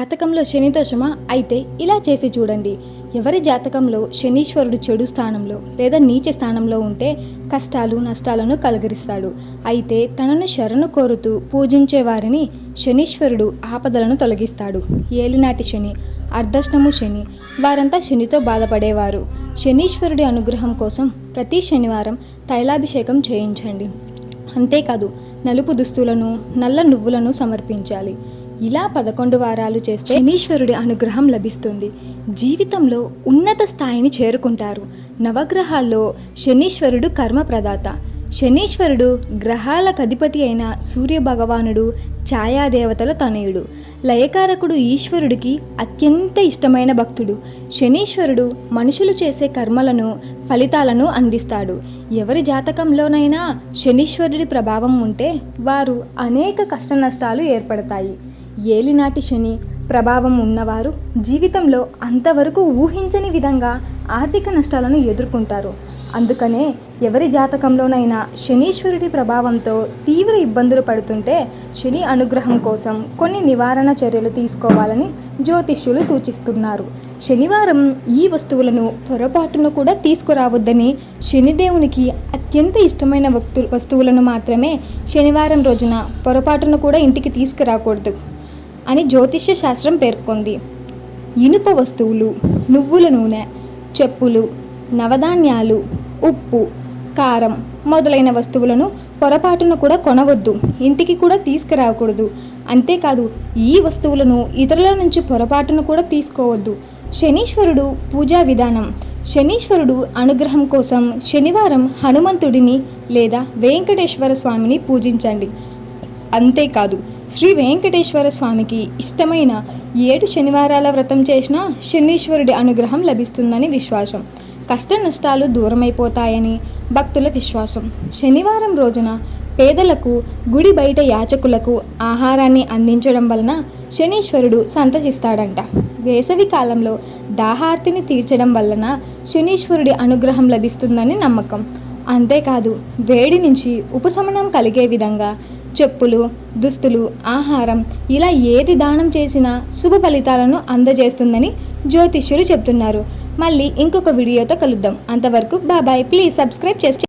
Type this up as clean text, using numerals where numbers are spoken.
జాతకంలో శని దోషమా? అయితే ఇలా చేసి చూడండి. ఎవరి జాతకంలో శనీశ్వరుడు చెడు స్థానంలో లేదా నీచ స్థానంలో ఉంటే కష్టాలు నష్టాలను కలగరిస్తాడు. అయితే తనను శరణు కోరుతూ పూజించే వారిని శనీశ్వరుడు ఆపదలను తొలగిస్తాడు. ఏలినాటి శని, అర్ధష్టము శని, వారంతా శనితో బాధపడేవారు. శనీశ్వరుడి అనుగ్రహం కోసం ప్రతి శనివారం తైలాభిషేకం చేయించండి. అంతేకాదు నలుపు దుస్తులను, నల్ల నువ్వులను సమర్పించాలి. ఇలా 11 వారాలు చేస్తే శనీశ్వరుడి అనుగ్రహం లభిస్తుంది. జీవితంలో ఉన్నత స్థాయిని చేరుకుంటారు. నవగ్రహాల్లో శనీశ్వరుడు కర్మ ప్రదాత. శనీశ్వరుడు గ్రహాలకు అధిపతి అయిన సూర్య భగవానుడు ఛాయాదేవతల తనయుడు. లయకారకుడు ఈశ్వరుడికి అత్యంత ఇష్టమైన భక్తుడు. శనీశ్వరుడు మనుషులు చేసే కర్మలను ఫలితాలను అందిస్తాడు. ఎవరి జాతకంలోనైనా శనీశ్వరుడి ప్రభావం ఉంటే వారు అనేక కష్ట నష్టాలు ఏర్పడతాయి. ఏలినాటి శని ప్రభావం ఉన్నవారు జీవితంలో అంతవరకు ఊహించని విధంగా ఆర్థిక నష్టాలను ఎదుర్కొంటారు. అందుకనే ఎవరి జాతకంలోనైనా శనీశ్వరుడి ప్రభావంతో తీవ్ర ఇబ్బందులు పడుతుంటే శని అనుగ్రహం కోసం కొన్ని నివారణ చర్యలు తీసుకోవాలని జ్యోతిష్యులు సూచిస్తున్నారు. శనివారం ఈ వస్తువులను పొరపాటును కూడా తీసుకురావద్దని, శనిదేవునికి అత్యంత ఇష్టమైన వస్తువులను మాత్రమే శనివారం రోజున పొరపాటును కూడా ఇంటికి తీసుకురాకూడదు అని జ్యోతిష్య శాస్త్రం పేర్కొంది. ఇనుప వస్తువులు, నువ్వుల నూనె, చెప్పులు, నవధాన్యాలు, ఉప్పు, కారం మొదలైన వస్తువులను పొరపాటును కూడా కొనవద్దు, ఇంటికి కూడా తీసుకురాకూడదు. అంతేకాదు ఈ వస్తువులను ఇతరుల నుంచి పొరపాటును కూడా తీసుకోవద్దు. శనీశ్వరుడు పూజా విధానం. శనీశ్వరుడు అనుగ్రహం కోసం శనివారం హనుమంతుడిని లేదా వెంకటేశ్వర స్వామిని పూజించండి. అంతేకాదు శ్రీ వెంకటేశ్వర స్వామికి ఇష్టమైన 7 శనివారాల వ్రతం చేసినా శనీశ్వరుడి అనుగ్రహం లభిస్తుందని విశ్వాసం. కష్ట నష్టాలు దూరమైపోతాయని భక్తుల విశ్వాసం. శనివారం రోజున పేదలకు, గుడి బయట యాచకులకు ఆహారాన్ని అందించడం వలన శనీశ్వరుడు సంతసిస్తాడంట. వేసవి కాలంలో దాహార్తిని తీర్చడం వలన శనీశ్వరుడి అనుగ్రహం లభిస్తుందని నమ్మకం. అంతేకాదు వేడి నుంచి ఉపశమనం కలిగే విధంగా చెప్పులు, దుస్తులు, ఆహారం ఇలా ఏది దానం చేసినా శుభ ఫలితాలను అందజేస్తుందని జ్యోతిష్యులు చెప్తున్నారు. మళ్ళీ ఇంకొక వీడియోతో కలుద్దాం. అంతవరకు బాయ్. ప్లీజ్ సబ్స్క్రైబ్ చేసి